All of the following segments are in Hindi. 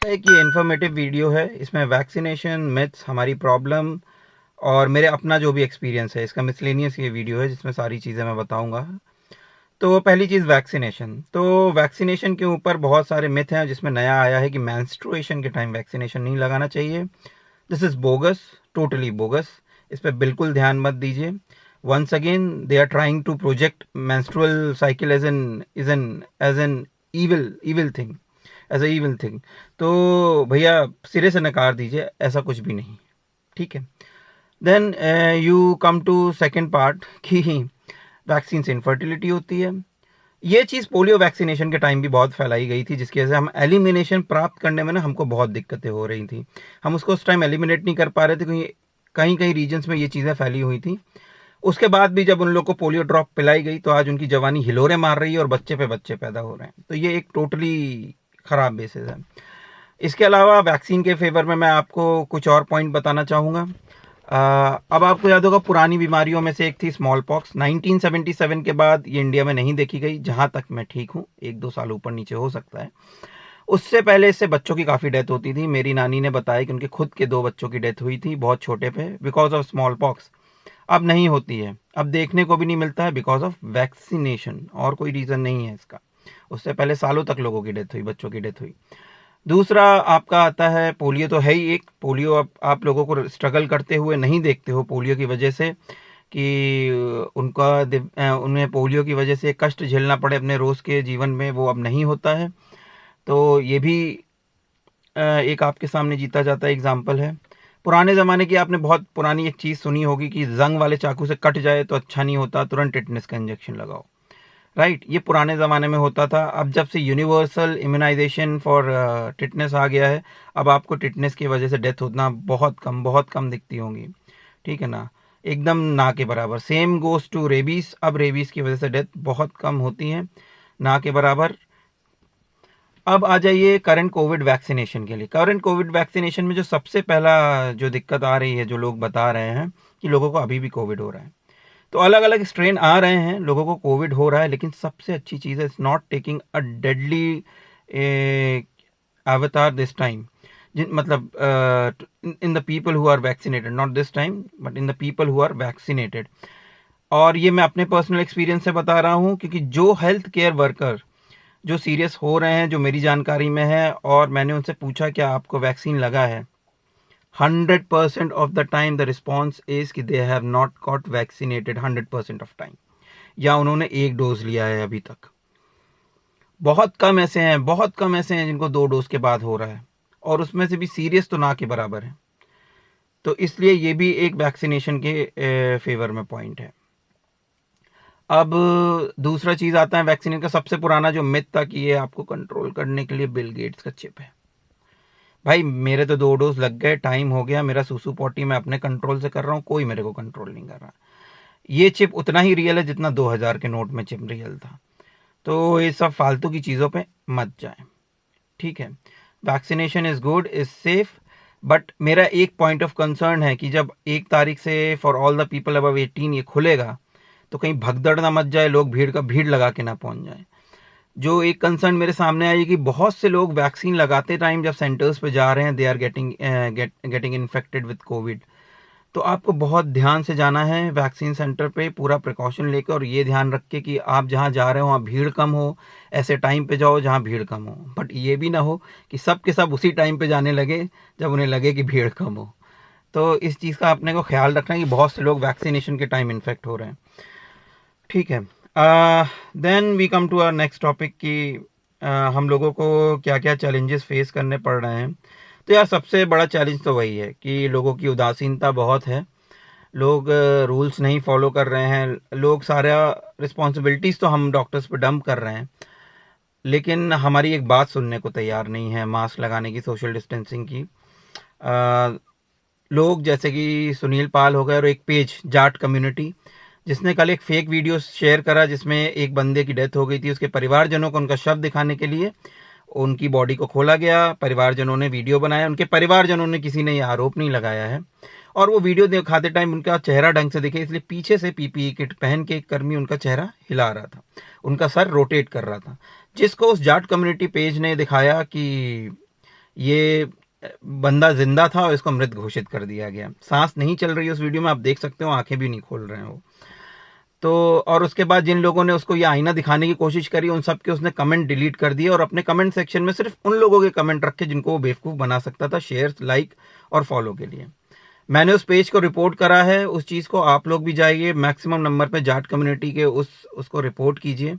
एक ये इन्फॉर्मेटिव वीडियो है, इसमें वैक्सीनेशन मिथ्स, हमारी प्रॉब्लम और मेरे अपना जो भी एक्सपीरियंस है, इसका मिसलेनियस ये वीडियो है जिसमें सारी चीज़ें मैं बताऊंगा। तो पहली चीज़ वैक्सीनेशन। तो वैक्सीनेशन के ऊपर बहुत सारे मिथ हैं, जिसमें नया आया है कि मेंस्ट्रुएशन के टाइम वैक्सीनेशन नहीं लगाना चाहिए। This is bogus, totally bogus. इस पर बिल्कुल ध्यान मत दीजिए। Once again they are trying to project menstrual cycle as an evil thing, as a evil thing. तो भैया सिरे से नकार दीजिए, ऐसा कुछ भी नहीं। ठीक है। Then you come to second part कि वैक्सीन से इनफर्टिलिटी होती है। ये चीज़ पोलियो वैक्सीनेशन के टाइम भी बहुत फैलाई गई थी, जिसकी वजह से हम एलिमिनेशन प्राप्त करने में ना हमको बहुत दिक्कतें हो रही थी। हम उसको उस टाइम एलिमिनेट नहीं कर पा रहे थे, क्योंकि कहीं कहीं रीजन्स में ये चीज़ें फैली हुई थी। उसके बाद भी जब उन लोग को पोलियो ड्रॉप पिलाई गई तो आज उनकी जवानी हिलोरे मार रही है और बच्चे पे बच्चे पैदा हो रहे हैं। तो ये एक टोटली ख़राब बेसिस है। इसके अलावा वैक्सीन के फेवर में मैं आपको कुछ और पॉइंट बताना चाहूँगा। अब आपको याद होगा, पुरानी बीमारियों में से एक थी स्मॉल पॉक्स। 1977 के बाद ये इंडिया में नहीं देखी गई, जहाँ तक मैं ठीक हूँ, 1-2 साल ऊपर नीचे हो सकता है। उससे पहले इससे बच्चों की काफ़ी डेथ होती थी। मेरी नानी ने बताया कि उनके खुद के 2 बच्चों की डेथ हुई थी बहुत छोटे पे, बिकॉज ऑफ स्मॉल पॉक्स। अब नहीं होती है, अब देखने को भी नहीं मिलता है, बिकॉज ऑफ वैक्सीनेशन, और कोई रीज़न नहीं है इसका। उससे पहले सालों तक लोगों की डेथ हुई, बच्चों की डेथ हुई। दूसरा आपका आता है पोलियो। तो है ही एक पोलियो। अब आप लोगों को स्ट्रगल करते हुए नहीं देखते हो पोलियो की वजह से, कि उन्हें पोलियो की वजह से कष्ट झेलना पड़े अपने रोज़ के जीवन में, वो अब नहीं होता है। तो ये भी एक आपके सामने जीता जाता है एग्जाम्पल है। पुराने ज़माने की आपने बहुत पुरानी एक चीज़ सुनी होगी कि जंग वाले चाकू से कट जाए तो अच्छा नहीं होता, तुरंत टिटनेस का इंजेक्शन लगाओ। राइट, ये पुराने ज़माने में होता था। अब जब से यूनिवर्सल इम्यूनाइजेशन फॉर टिटनेस आ गया है, अब आपको टिटनेस की वजह से डेथ होना बहुत कम दिखती होंगी। ठीक है ना, एकदम ना के बराबर। Same goes to rabies. अब रेबीज की वजह से डेथ बहुत कम होती है, ना के बराबर। अब आ जाइए करंट कोविड वैक्सीनेशन के लिए। करंट कोविड वैक्सीनेशन में जो सबसे पहला जो दिक्कत आ रही है, जो लोग बता रहे हैं कि लोगों को अभी भी कोविड हो रहा है। तो अलग अलग स्ट्रेन आ रहे हैं, लोगों को कोविड हो रहा है, लेकिन सबसे अच्छी चीज़ है, it's not taking a deadly अवतार दिस टाइम। मतलब in the people who are vaccinated, not this time but in the people who are vaccinated. और ये मैं अपने पर्सनल एक्सपीरियंस से बता रहा हूँ, क्योंकि जो हेल्थ केयर वर्कर जो सीरियस हो रहे हैं, जो मेरी जानकारी में है, और मैंने उनसे पूछा क्या आपको वैक्सीन लगा है, 100% of the time the response is कि they have not got vaccinated 100% of time, या उन्होंने 1 डोज लिया है अभी तक। बहुत कम ऐसे हैं, बहुत कम ऐसे हैं जिनको 2 डोज के बाद हो रहा है, और उसमें से भी सीरियस तो ना के बराबर है। तो इसलिए ये भी एक वैक्सीनेशन के फेवर में पॉइंट है। अब दूसरा चीज़ आता है वैक्सीन का सबसे पुराना जो मिथ था कि ये आपको कंट्रोल करने के लिए बिल गेट्स का चिप है। भाई मेरे तो 2 डोज लग गए, टाइम हो गया, मेरा सूसू पॉटी मैं अपने कंट्रोल से कर रहा हूँ, कोई मेरे को कंट्रोल नहीं कर रहा। ये चिप उतना ही रियल है जितना 2000 के नोट में चिप रियल था। तो ये सब फालतू की चीज़ों पे मत जाए। ठीक है, vaccination is good, is safe, but मेरा एक पॉइंट ऑफ कंसर्न है कि जब 1 तारीख से for all the people above 18 ये खुलेगा, तो कहीं भगदड़ ना मच जाए, लोग भीड़ लगा के ना पहुंच जाए। जो एक कंसर्न मेरे सामने आई कि बहुत से लोग वैक्सीन लगाते टाइम जब सेंटर्स पे जा रहे हैं, they are getting infected with COVID. तो आपको बहुत ध्यान से जाना है वैक्सीन सेंटर पे, पूरा प्रिकॉशन लेकर, और ये ध्यान रख के कि आप जहाँ जा रहे हो वहाँ भीड़ कम हो, ऐसे टाइम पे जाओ जहाँ भीड़ कम हो। बट ये भी ना हो कि सब के सब उसी टाइम पे जाने लगे जब उन्हें लगे कि भीड़ कम हो। तो इस चीज़ का अपने को ख्याल रखना है कि बहुत से लोग वैक्सीनेशन के टाइम इन्फेक्ट हो रहे हैं। ठीक है, then we come to our next topic कि हम लोगों को क्या क्या चैलेंजेस फेस करने पड़ रहे हैं। तो यार सबसे बड़ा चैलेंज तो वही है कि लोगों की उदासीनता बहुत है। लोग रूल्स नहीं फॉलो कर रहे हैं। लोग सारा रिस्पॉन्सिबिलिटीज़ तो हम डॉक्टर्स पर डंप कर रहे हैं, लेकिन हमारी एक बात सुनने को तैयार नहीं है, मास्क लगाने की, सोशल डिस्टेंसिंग की। लोग जैसे कि सुनील पाल हो गए, और एक पेज जाट कम्युनिटी, जिसने कल एक फेक वीडियो शेयर करा जिसमें एक बंदे की डेथ हो गई थी। उसके परिवारजनों को उनका शव दिखाने के लिए उनकी बॉडी को खोला गया, परिवारजनों ने वीडियो बनाया। उनके परिवारजनों ने, किसी ने यह आरोप नहीं लगाया है, और वो वीडियो दिखाते टाइम उनका चेहरा ढंग से दिखे, इसलिए पीछे से पीपीई किट पहन के एक कर्मी उनका चेहरा हिला रहा था, उनका सर रोटेट कर रहा था, जिसको उस जाट कम्युनिटी पेज ने दिखाया कि ये बंदा जिंदा था और इसको मृत घोषित कर दिया गया। सांस नहीं चल रही है उस वीडियो में, आप देख सकते हो, आंखें भी नहीं खोल रहे हैं वो। तो और उसके बाद जिन लोगों ने उसको ये आईना दिखाने की कोशिश करी, उन सब के उसने कमेंट डिलीट कर दिए और अपने कमेंट सेक्शन में सिर्फ उन लोगों के कमेंट रखे जिनको वो बेवकूफ़ बना सकता था शेयर, लाइक और फॉलो के लिए। मैंने उस पेज को रिपोर्ट करा है, उस चीज़ को आप लोग भी जाइए मैक्सिमम नंबर पे जाट कम्युनिटी के उसको रिपोर्ट कीजिए,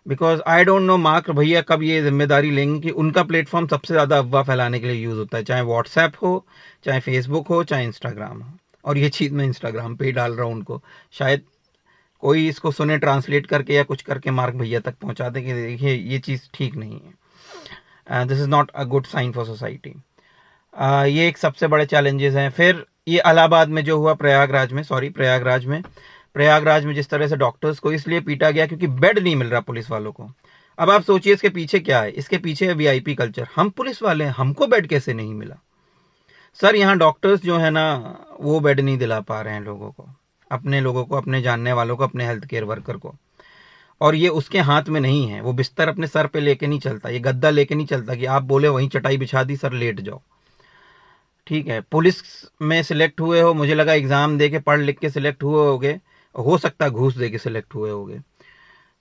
because I don't know mark भैया कब ये जिम्मेदारी लेंगे कि उनका प्लेटफॉर्म सबसे ज़्यादा अफवाह फैलाने के लिए यूज़ होता है, चाहे व्हाट्सएप हो, चाहे फेसबुक हो, चाहे इंस्टाग्राम हो। और ये चीज़ मैं इंस्टाग्राम पे ही डाल रहा हूँ उनको, शायद कोई इसको सुने ट्रांसलेट करके या कुछ करके मार्क भैया तक पहुंचा दे कि देखिए ये चीज़ ठीक नहीं है, this is not a good sign for society. ये एक सबसे बड़े चैलेंजेस हैं। फिर ये इलाहाबाद में जो हुआ, प्रयागराज में जिस तरह से डॉक्टर्स को इसलिए पीटा गया क्योंकि बेड नहीं मिल रहा पुलिस वालों को। अब आप सोचिए इसके पीछे क्या है, इसके पीछे है वीआईपी कल्चर। हम पुलिस वाले हैं, हमको बेड कैसे नहीं मिला? सर यहाँ डॉक्टर्स जो है ना वो बेड नहीं दिला पा रहे हैं लोगों को, अपने लोगों को, अपने जानने वालों को, अपने हेल्थ केयर वर्कर को। और ये उसके हाथ में नहीं है, वो बिस्तर अपने सर पे लेके नहीं चलता, ये गद्दा लेके नहीं चलता कि आप बोले वहीं चटाई बिछा दी, सर लेट जाओ। ठीक है, पुलिस में सिलेक्ट हुए हो, मुझे लगा एग्जाम दे के पढ़ लिख के सिलेक्ट हुए होगे, हो सकता है घूस दे के सिलेक्ट हुए होगे,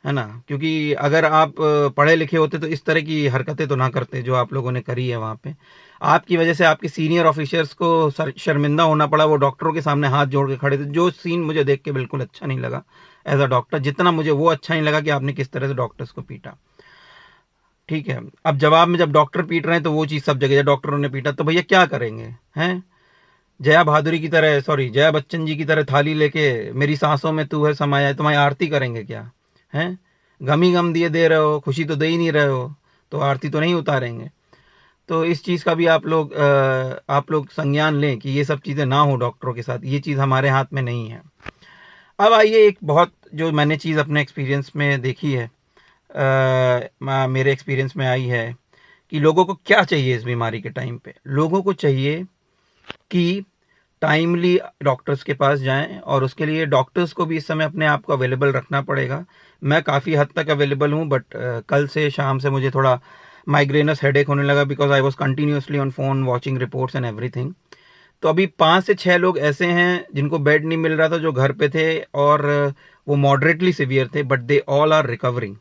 है ना? क्योंकि अगर आप पढ़े लिखे होते तो इस तरह की हरकतें तो ना करते जो आप लोगों ने करी है वहाँ पे। आपकी वजह से आपके सीनियर ऑफिसर्स को शर्मिंदा होना पड़ा, वो डॉक्टरों के सामने हाथ जोड़ के खड़े थे, जो सीन मुझे देख के बिल्कुल अच्छा नहीं लगा एज अ डॉक्टर, जितना मुझे वो अच्छा नहीं लगा कि आपने किस तरह से डॉक्टर्स को पीटा। ठीक है, अब जवाब में जब डॉक्टर पीट रहे हैं तो वो चीज़ सब जगह, डॉक्टरों ने पीटा तो भैया क्या करेंगे? हैं जया बहादुरी की तरह, सॉरी जया बच्चन जी की तरह थाली लेके मेरी सांसों में तू है समाया है, तुम्हारी आरती करेंगे क्या? हैं गम ही गम दिए दे रहे हो, खुशी तो दे ही नहीं रहे हो, तो आरती तो नहीं उतारेंगे। तो इस चीज़ का भी आप लोग संज्ञान लें कि ये सब चीज़ें ना हो डॉक्टरों के साथ, ये चीज़ हमारे हाथ में नहीं है। अब आइए एक बहुत जो मैंने चीज़ अपने एक्सपीरियंस में देखी है, मेरे एक्सपीरियंस में आई है कि लोगों को क्या चाहिए इस बीमारी के टाइम पे। लोगों को चाहिए कि टाइमली डॉक्टर्स के पास जाएं, और उसके लिए डॉक्टर्स को भी इस समय अपने आप को अवेलेबल रखना पड़ेगा। मैं काफ़ी हद तक अवेलेबल हूं, बट कल से शाम से मुझे थोड़ा माइग्रेनस हेडेक होने लगा because I was continuously on phone watching reports and everything. तो अभी 5 से 6 लोग ऐसे हैं जिनको बेड नहीं मिल रहा था, जो घर पे थे और वो मॉडरेटली सिवियर थे, but they all are recovering.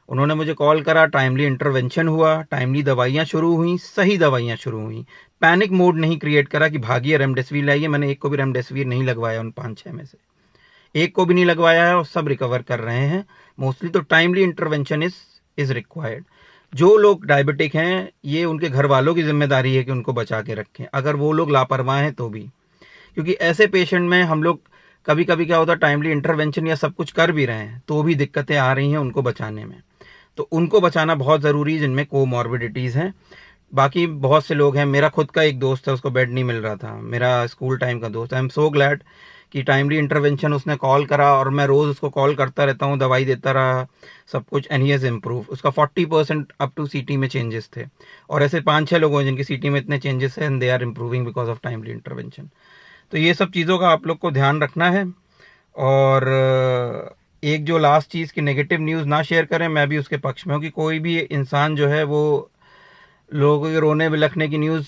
उन्होंने मुझे कॉल करा, टाइमली इंटरवेंशन हुआ, टाइमली दवाइयाँ शुरू हुई, सही दवाइयाँ शुरू हुई। पैनिक मोड नहीं क्रिएट करा कि भागिए रेमडेसिविर लाइए। मैंने एक को भी रेमडेसिविर नहीं लगवाया उन 5-6 में से, एक को भी नहीं लगवाया है, और सब रिकवर कर रहे हैं मोस्टली। तो टाइमली इंटरवेंशन इज रिक्वायर्ड। जो लोग डायबिटिक हैं, ये उनके घर वालों की जिम्मेदारी है कि उनको बचा के रखें, अगर वो लोग लापरवाह हैं तो भी। क्योंकि ऐसे पेशेंट में हम लोग कभी कभी क्या होता है, टाइमली इंटरवेंशन या सब कुछ कर भी रहे हैं तो भी दिक्कतें आ रही हैं उनको बचाने में। तो उनको बचाना बहुत ज़रूरी है जिनमें कोमॉर्बिडिटीज़ हैं। बाकी बहुत से लोग हैं, मेरा खुद का एक दोस्त है, उसको बेड नहीं मिल रहा था, मेरा स्कूल टाइम का दोस्त। आई एम सो ग्लैड कि टाइमली इंटरवेंशन उसने कॉल करा, और मैं रोज़ उसको कॉल करता रहता हूँ, दवाई देता रहा, सब कुछ, एंड ही हैज़ इम्प्रूव। उसका 40% अप टू सीटी में चेंजेस थे, और ऐसे 5-6 लोग हैं जिनकी सीटी में इतने चेंजेस हैं, and they are improving because of timely intervention. तो ये सब चीज़ों का आप लोग को ध्यान रखना है। और एक जो लास्ट चीज़ की नेगेटिव न्यूज़ ना शेयर करें, मैं भी उसके पक्ष में हूँ कि कोई भी इंसान जो है वो लोगों के रोने बिलखने की न्यूज़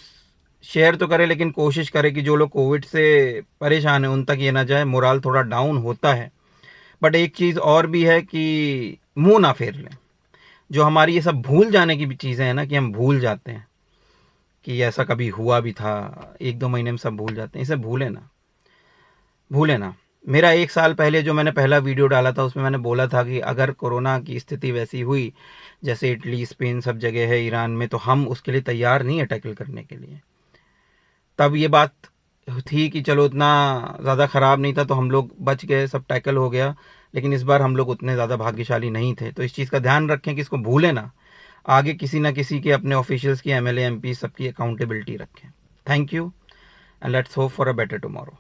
शेयर तो करे, लेकिन कोशिश करे कि जो लोग कोविड से परेशान हैं उन तक ये ना जाए। मोराल थोड़ा डाउन होता है, बट एक चीज़ और भी है कि मुंह ना फेर लें। जो हमारी ये सब भूल जाने की भी चीज़ें हैं ना, कि हम भूल जाते हैं कि ऐसा कभी हुआ भी था, 1-2 महीने में सब भूल जाते हैं, इसे भूले ना। मेरा 1 साल पहले जो मैंने पहला वीडियो डाला था उसमें मैंने बोला था कि अगर कोरोना की स्थिति वैसी हुई जैसे इटली, स्पेन, सब जगह है, ईरान में, तो हम उसके लिए तैयार नहीं है टैकल करने के लिए। तब ये बात थी कि चलो इतना ज़्यादा ख़राब नहीं था तो हम लोग बच गए, सब टैकल हो गया। लेकिन इस बार हम लोग उतने ज़्यादा भाग्यशाली नहीं थे। तो इस चीज़ का ध्यान रखें कि इसको भूलें ना, आगे किसी ना किसी के, अपने ऑफिशियल्स की, MLA MP सबकी अकाउंटेबिलिटी रखें। Thank you, and let's hope for a better tomorrow.